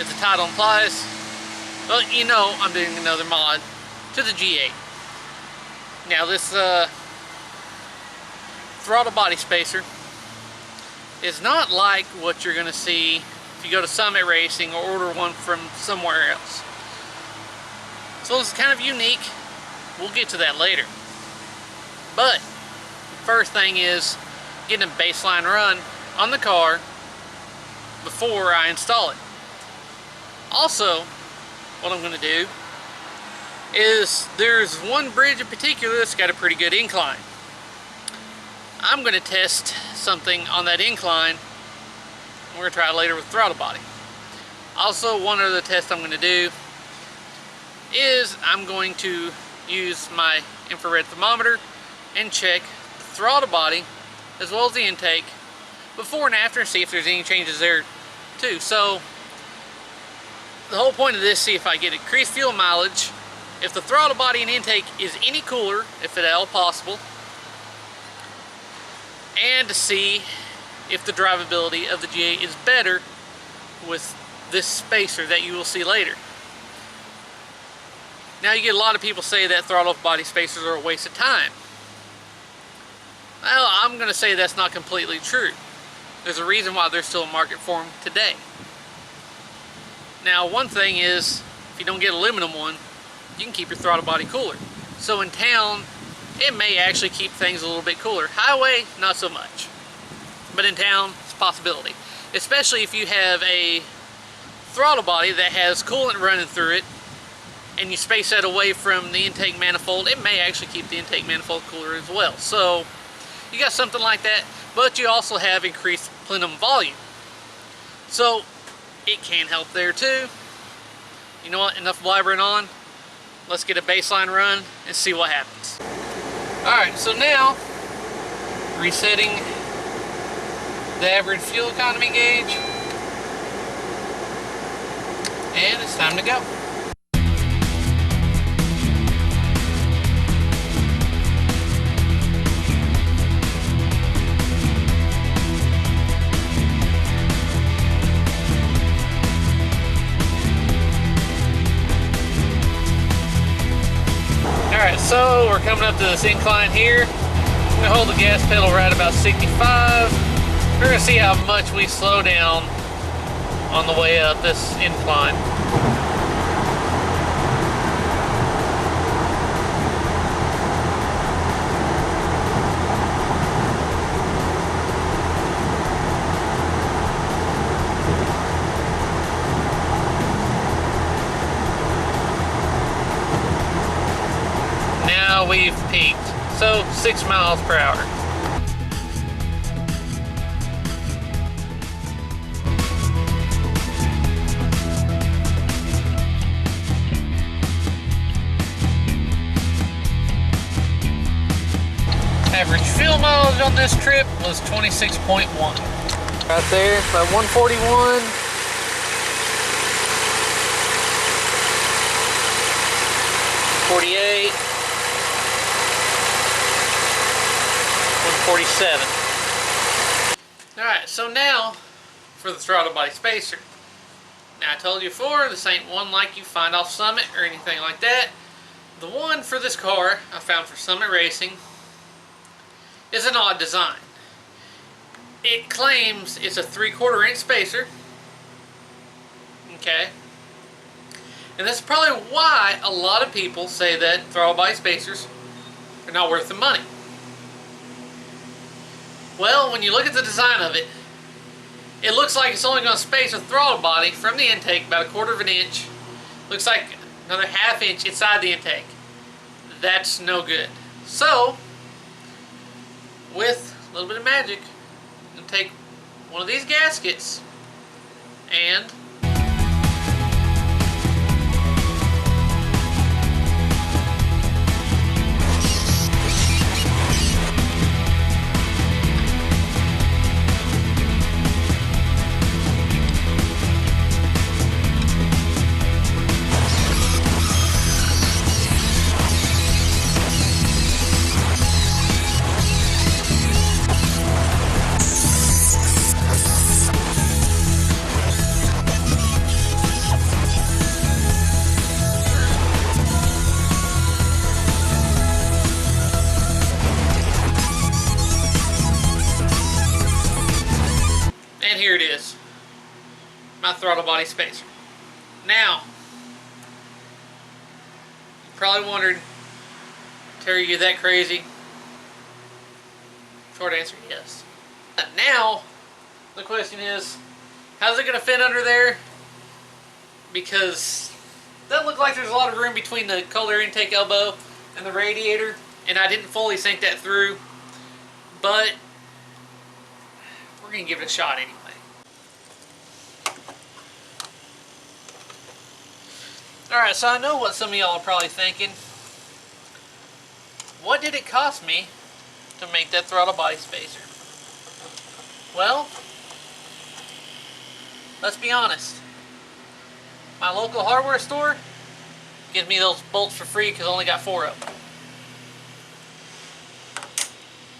as the title implies, well, you know I'm doing another mod to the G8. Now this throttle body spacer is not like what you're going to see if you go to Summit Racing or order one from somewhere else. So it's kind of unique. We'll get to that later. But first thing is getting a baseline run on the car before I install it. Also, what I'm going to do is there's one bridge in particular that's got a pretty good incline. I'm going to test something on that incline. We're going to try it later with throttle body. Also, one other test I'm going to do is I'm going to use my infrared thermometer and check the throttle body as well as the intake before and after and see if there's any changes there too. So the whole point of this, see if I get increased fuel mileage, if the throttle body and intake is any cooler, if at all possible, and to see if the drivability of the G8 is better with this spacer that you will see later. Now you get a lot of people say that throttle body spacers are a waste of time. Well, I'm going to say that's not completely true. There's a reason why there's still a market for them today. Now one thing is, if you don't get aluminum one, you can keep your throttle body cooler. So in town, it may actually keep things a little bit cooler. Highway, not so much. But in town, it's a possibility. Especially if you have a throttle body that has coolant running through it, and you space that away from the intake manifold, it may actually keep the intake manifold cooler as well. So you got something like that, but you also have increased plenum volume. So it can help there too. You know what, enough blabbering on. Let's get a baseline run and see what happens. Alright, so now resetting the average fuel economy gauge, and it's time to go. Alright, so we're coming up to this incline here. I'm going to hold the gas pedal right about 65. We're going to see how much we slow down on the way up this incline. Now we've peaked, so 6 miles per hour. Average fuel mileage on this trip was 26.1. Right there, about 141. 48. 147. Alright, so now for the throttle body spacer. Now I told you before, this ain't one like you find off Summit or anything like that. The one for this car I found for Summit Racing is an odd design. It claims it's a 3/4 inch spacer. Okay. And that's probably why a lot of people say that throttle body spacers are not worth the money. Well, when you look at the design of it, it looks like it's only going to space a throttle body from the intake about 1/4 inch. Looks like another 1/2 inch inside the intake. That's no good. So, with a little bit of magic, I'm going to take one of these gaskets and my throttle body spacer. Now, you probably wondered, Terry, you that crazy? Short answer, yes. Now, the question is, how's it going to fit under there? Because it doesn't look like there's a lot of room between the cold air intake elbow and the radiator, and I didn't fully sink that through, but we're going to give it a shot anyway. Alright, so I know what some of y'all are probably thinking. What did it cost me to make that throttle body spacer? Well, let's be honest. My local hardware store gives me those bolts for free because I only got 4 of them.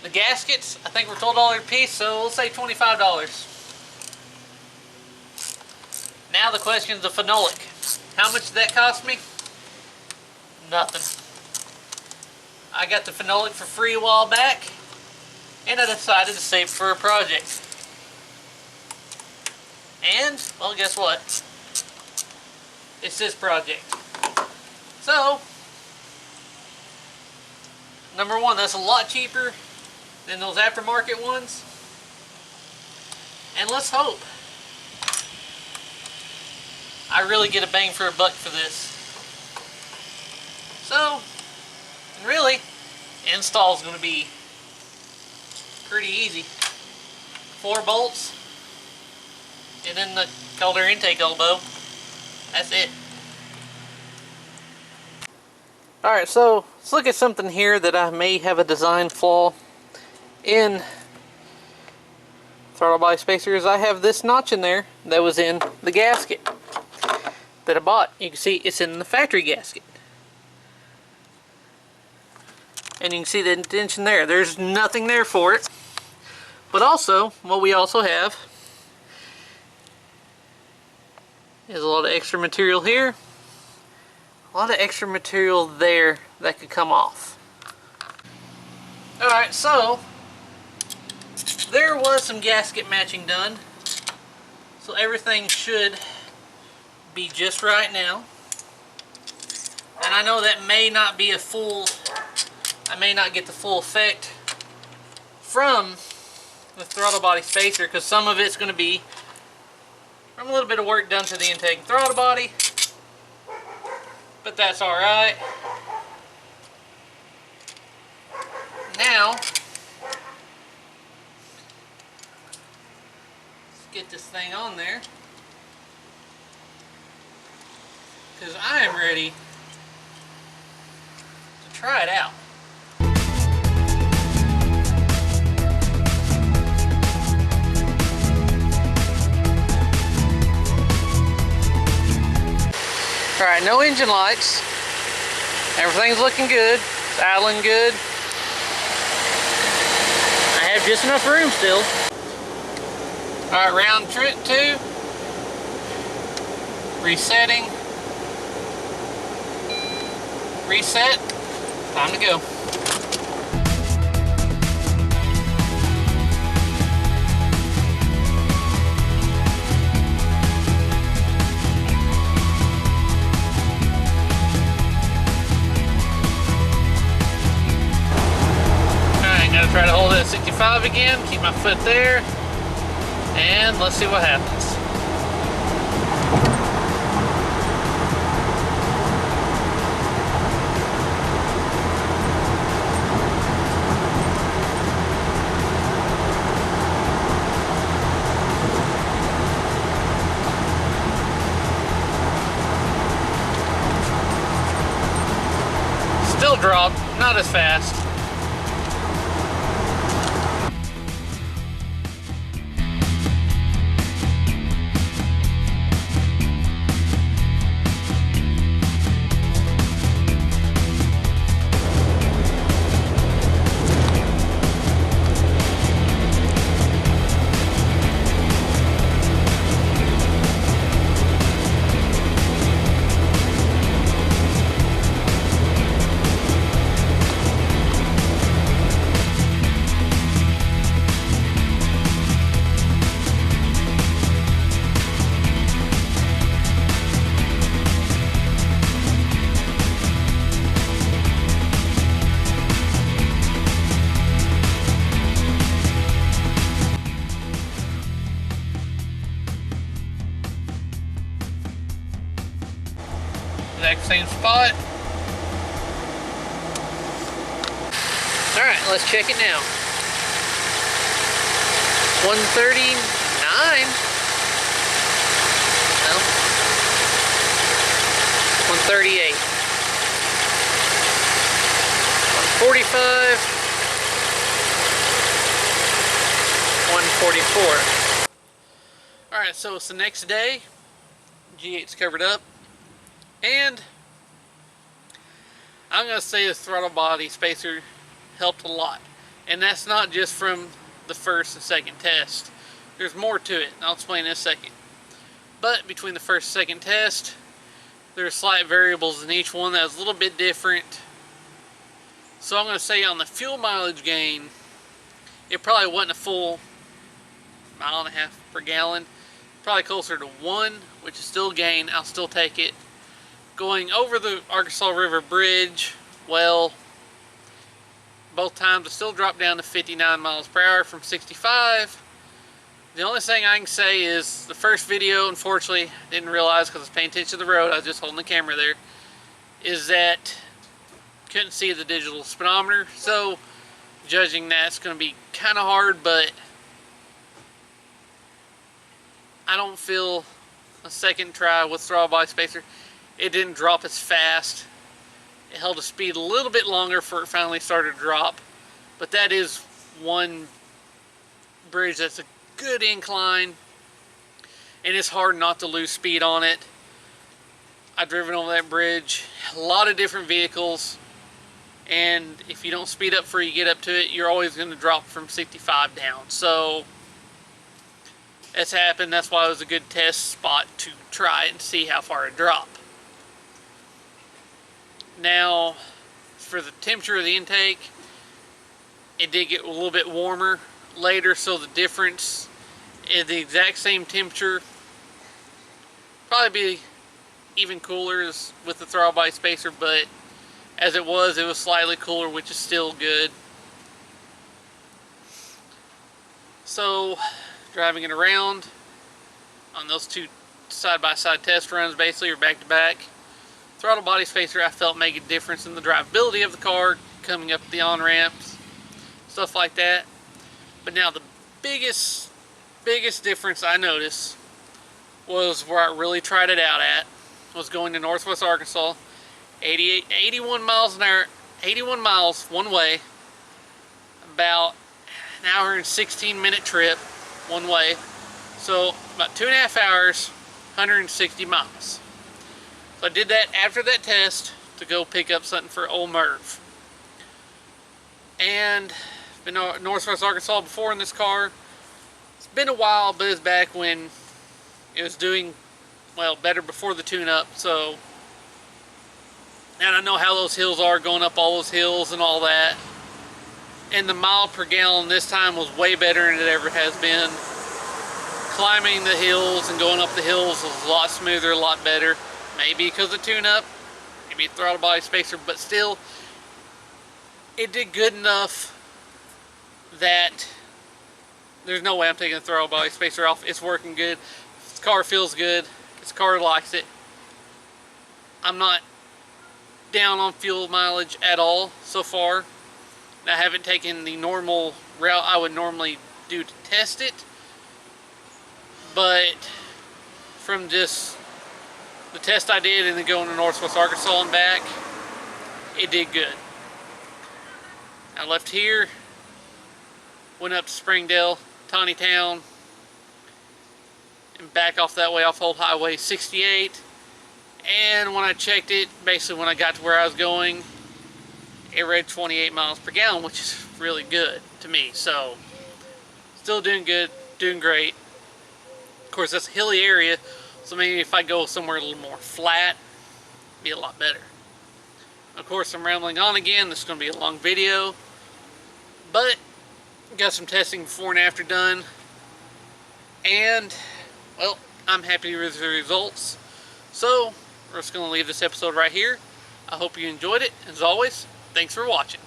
The gaskets, I think were $12 a piece, so we'll say $25. Now the question is the phenolic. How much did that cost me? Nothing. I got the phenolic for free a while back, and I decided to save it for a project. And, well, guess what? It's this project. So, number one, that's a lot cheaper than those aftermarket ones. And let's hope I really get a bang for a buck for this. So, really, install is going to be pretty easy. 4 bolts, and then the cold air intake elbow. That's it. Alright, so let's look at something here that I may have a design flaw in throttle body spacers. I have this notch in there that was in the gasket that I bought. You can see it's in the factory gasket. And you can see the indentation there. There's nothing there for it. But also, what we also have is a lot of extra material here. A lot of extra material there that could come off. Alright, so there was some gasket matching done. So everything should be just right now. And I know that may not be a full, I may not get the full effect from the throttle body spacer, because some of it's going to be from a little bit of work done to the intake and throttle body, but that's alright. Now, let's get this thing on there, because I am ready to try it out. Alright, no engine lights. Everything's looking good. It's idling good. I have just enough room still. Alright, round trip 2. Resetting. Reset. Time to go. Try to hold it at 65 again, keep my foot there, and let's see what happens. Still dropped, not as fast. exact same spot. Alright, let's check it now. 139. No. 138. 145. 144. Alright, so it's the next day. G8's covered up. And I'm going to say the throttle body spacer helped a lot. And that's not just from the first and second test. There's more to it, and I'll explain in a second. But between the first and second test, there's slight variables in each one that was a little bit different. So I'm going to say on the fuel mileage gain, it probably wasn't a full 1.5 miles per gallon. Probably closer to 1, which is still gain. I'll still take it. Going over the Arkansas River Bridge, well, both times I still dropped down to 59 miles per hour from 65. The only thing I can say is the first video, unfortunately, didn't realize because I was paying attention to the road, I was just holding the camera there, is that couldn't see the digital speedometer. So judging that's going to be kind of hard, but I don't feel a second try with throttle body spacer. It didn't drop as fast. It held the speed a little bit longer before it finally started to drop. But that is one bridge that's a good incline, and it's hard not to lose speed on it. I've driven over that bridge, a lot of different vehicles, and if you don't speed up before you get up to it, you're always going to drop from 65 down. So that's happened. That's why it was a good test spot to try it and see how far it dropped. Now, for the temperature of the intake, it did get a little bit warmer later, so the difference is the exact same temperature. Probably be even cooler as with the throttle body spacer, but as it was slightly cooler, which is still good. So, driving it around on those two side-by-side test runs, basically, or back-to-back, throttle body spacer I felt made a difference in the drivability of the car, coming up the on-ramps, stuff like that. But now the biggest difference I noticed was where I really tried it out at, was going to Northwest Arkansas, 81 miles an hour, 81 miles one way, about an hour and 16-minute trip one way, so about 2.5 hours, 160 miles. So I did that after that test to go pick up something for old Merv. And been to Northwest Arkansas before in this car. It's been a while, but it's back when it was doing, well, better before the tune-up. So, and I know how those hills are, going up all those hills and all that. And the mile per gallon this time was way better than it ever has been. Climbing the hills and going up the hills was a lot smoother, a lot better. Maybe because of tune-up, maybe throttle body spacer, but still, it did good enough that there's no way I'm taking the throttle body spacer off. It's working good. This car feels good. This car likes it. I'm not down on fuel mileage at all so far. I haven't taken the normal route I would normally do to test it, but from just the test I did and then going to Northwest Arkansas and back, it did good. I left here, went up to Springdale, Tawny Town, and back off that way off Old Highway 68. And when I checked it, basically when I got to where I was going, it read 28 miles per gallon, which is really good to me. So, still doing good, doing great. Of course, that's a hilly area, so maybe if I go somewhere a little more flat, it'd be a lot better. Of course, I'm rambling on again. This is going to be a long video, but got some testing before and after done, and, well, I'm happy with the results. So, we're just going to leave this episode right here. I hope you enjoyed it. As always, thanks for watching.